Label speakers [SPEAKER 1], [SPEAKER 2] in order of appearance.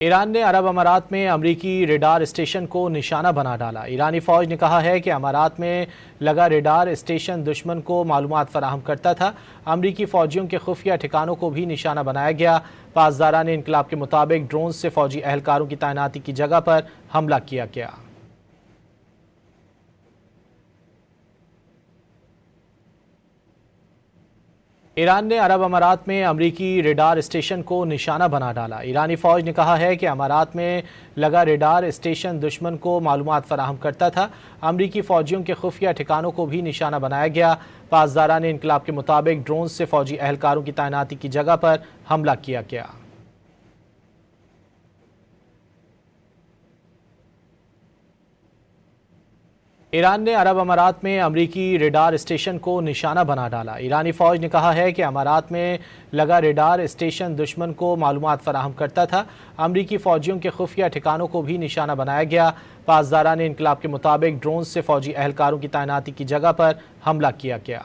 [SPEAKER 1] ایران نے عرب امارات میں امریکی ریڈار اسٹیشن کو نشانہ بنا ڈالا۔ ایرانی فوج نے کہا ہے کہ امارات میں لگا ریڈار اسٹیشن دشمن کو معلومات فراہم کرتا تھا۔ امریکی فوجیوں کے خفیہ ٹھکانوں کو بھی نشانہ بنایا گیا۔ پاسداران انقلاب کے مطابق ڈرون سے فوجی اہلکاروں کی تعیناتی کی جگہ پر حملہ کیا گیا۔ ایران نے عرب امارات میں امریکی ریڈار اسٹیشن کو نشانہ بنا ڈالا۔ ایرانی فوج نے کہا ہے کہ امارات میں لگا ریڈار اسٹیشن دشمن کو معلومات فراہم کرتا تھا۔ امریکی فوجیوں کے خفیہ ٹھکانوں کو بھی نشانہ بنایا گیا۔ پاسداران انقلاب کے مطابق ڈرون سے فوجی اہلکاروں کی تعیناتی کی جگہ پر حملہ کیا گیا۔ ایران نے عرب امارات میں امریکی ریڈار اسٹیشن کو نشانہ بنا ڈالا۔ ایرانی فوج نے کہا ہے کہ امارات میں لگا ریڈار اسٹیشن دشمن کو معلومات فراہم کرتا تھا۔ امریکی فوجیوں کے خفیہ ٹھکانوں کو بھی نشانہ بنایا گیا۔ پاسداران انقلاب کے مطابق ڈرون سے فوجی اہلکاروں کی تعیناتی کی جگہ پر حملہ کیا گیا۔